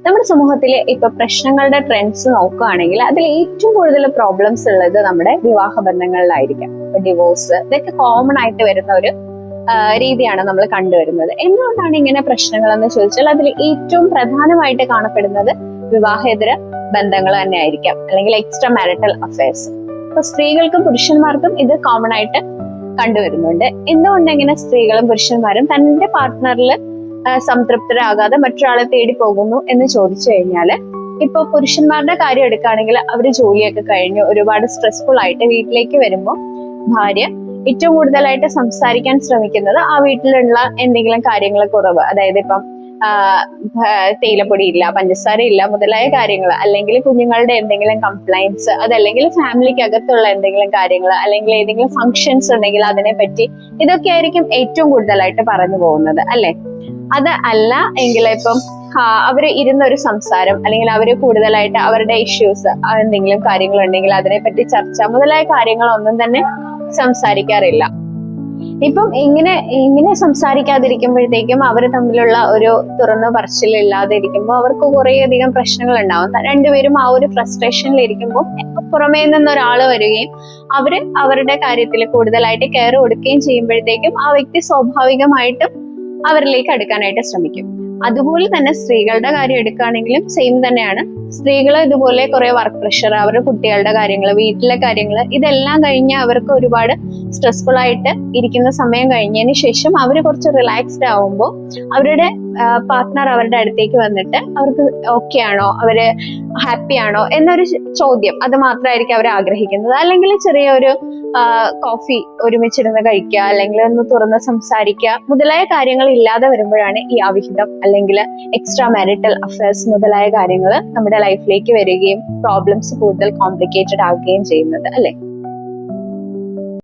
നമ്മുടെ സമൂഹത്തിലെ ഇപ്പൊ പ്രശ്നങ്ങളുടെ ട്രെൻഡ്സ് നോക്കുകയാണെങ്കിൽ അതിൽ ഏറ്റവും കൂടുതൽ പ്രോബ്ലംസ് ഉള്ളത് നമ്മുടെ വിവാഹ ബന്ധങ്ങളിലായിരിക്കാം. ഡിവോഴ്സ് ഇതൊക്കെ കോമൺ ആയിട്ട് വരുന്ന ഒരു രീതിയാണ് നമ്മൾ കണ്ടുവരുന്നത്. എന്തുകൊണ്ടാണ് ഇങ്ങനെ പ്രശ്നങ്ങൾ എന്ന് ചോദിച്ചാൽ അതിൽ ഏറ്റവും പ്രധാനമായിട്ട് കാണപ്പെടുന്നത് വിവാഹേതര ബന്ധങ്ങൾ തന്നെ ആയിരിക്കാം, അല്ലെങ്കിൽ എക്സ്ട്രാ മാരിറ്റൽ അഫയേഴ്സ്. അപ്പൊ സ്ത്രീകൾക്കും പുരുഷന്മാർക്കും ഇത് കോമൺ ആയിട്ട് കണ്ടുവരുന്നുണ്ട്. എന്തുകൊണ്ട് ഇങ്ങനെ സ്ത്രീകളും പുരുഷന്മാരും തന്റെ പാർട്ട്ണറിൽ സംതൃപ്തരാകാതെ മറ്റൊരാളെ തേടി പോകുന്നു എന്ന് ചോദിച്ചു കഴിഞ്ഞാല്, ഇപ്പൊ പുരുഷന്മാരുടെ കാര്യം എടുക്കുകയാണെങ്കിൽ അവര് ജോലിയൊക്കെ കഴിഞ്ഞ് ഒരുപാട് സ്ട്രെസ്ഫുൾ ആയിട്ട് വീട്ടിലേക്ക് വരുമ്പോൾ ഭാര്യ ഏറ്റവും കൂടുതലായിട്ട് സംസാരിക്കാൻ ശ്രമിക്കുന്നത് ആ വീട്ടിലുള്ള എന്തെങ്കിലും കാര്യങ്ങൾ കുറവ്, അതായത് ഇപ്പം തേയിലപ്പൊടി ഇല്ല, പഞ്ചസാര ഇല്ല മുതലായ കാര്യങ്ങൾ, അല്ലെങ്കിൽ കുഞ്ഞുങ്ങളുടെ എന്തെങ്കിലും കംപ്ലൈൻസ്, അതല്ലെങ്കിൽ ഫാമിലിക്ക് അകത്തുള്ള എന്തെങ്കിലും കാര്യങ്ങൾ, അല്ലെങ്കിൽ ഏതെങ്കിലും ഫംഗ്ഷൻസ് ഉണ്ടെങ്കിൽ അതിനെ പറ്റി, ഇതൊക്കെ ആയിരിക്കും ഏറ്റവും കൂടുതലായിട്ട് പറഞ്ഞു പോകുന്നത് അല്ലെ. അത് അല്ല എങ്കിൽ ഇപ്പം അവര് ഇരുന്നൊരു സംസാരം, അല്ലെങ്കിൽ അവര് കൂടുതലായിട്ട് അവരുടെ ഇഷ്യൂസ് എന്തെങ്കിലും കാര്യങ്ങളുണ്ടെങ്കിൽ അതിനെപ്പറ്റി ചർച്ച മുതലായ കാര്യങ്ങളൊന്നും തന്നെ സംസാരിക്കാറില്ല. ഇപ്പം ഇങ്ങനെ സംസാരിക്കാതിരിക്കുമ്പോഴത്തേക്കും അവർ തമ്മിലുള്ള ഒരു തുറന്നു പറച്ചിലില്ലാതെ ഇരിക്കുമ്പോൾ അവർക്ക് കുറേയധികം പ്രശ്നങ്ങൾ ഉണ്ടാവും. രണ്ടുപേരും ആ ഒരു ഫ്രസ്ട്രേഷനിൽ ഇരിക്കുമ്പോൾ പുറമേ നിന്നൊരാള് വരികയും അവര് അവരുടെ കാര്യത്തിൽ കൂടുതലായിട്ട് കെയർ കൊടുക്കുകയും ചെയ്യുമ്പോഴത്തേക്കും ആ വ്യക്തി സ്വാഭാവികമായിട്ടും അവരിലേക്ക് അടുക്കാനായിട്ട് ശ്രമിക്കും. അതുപോലെ തന്നെ സ്ത്രീകളുടെ കാര്യം എടുക്കുകയാണെങ്കിലും സെയിം തന്നെയാണ്. സ്ത്രീകൾ ഇതുപോലെ കുറെ വർക്ക് പ്രഷർ, അവരുടെ കുട്ടികളുടെ കാര്യങ്ങൾ, വീട്ടിലെ കാര്യങ്ങൾ, ഇതെല്ലാം കഴിഞ്ഞ് അവർക്ക് ഒരുപാട് സ്ട്രെസ്ഫുൾ ആയിട്ട് ഇരിക്കുന്ന സമയം കഴിഞ്ഞതിന് ശേഷം അവർ കുറച്ച് റിലാക്സ്ഡ് ആവുമ്പോൾ അവരുടെ പാർട്ട്ണർ അവരുടെ അടുത്തേക്ക് വന്നിട്ട് അവർക്ക് ഓക്കെ ആണോ, അവര് ഹാപ്പി ആണോ എന്നൊരു ചോദ്യം, അത് മാത്രമായിരിക്കും അവർ ആഗ്രഹിക്കുന്നത്. അല്ലെങ്കിൽ ചെറിയൊരു കോഫി ഒരുമിച്ചിരുന്ന് കഴിക്കുക, അല്ലെങ്കിൽ ഒന്ന് തുറന്ന് സംസാരിക്കുക മുതലായ കാര്യങ്ങൾ ഇല്ലാതെ വരുമ്പോഴാണ് ഈ അവിഹിതം അല്ലെങ്കിൽ എക്സ്ട്രാ മാരിറ്റൽ അഫയേഴ്സ് മുതലായ കാര്യങ്ങൾ നമ്മുടെ ലൈഫിലേക്ക് വരികയും പ്രോബ്ലംസ് കൂടുതൽ കോംപ്ലിക്കേറ്റഡ് ആവുകയും ചെയ്യുന്നത് അല്ലെ.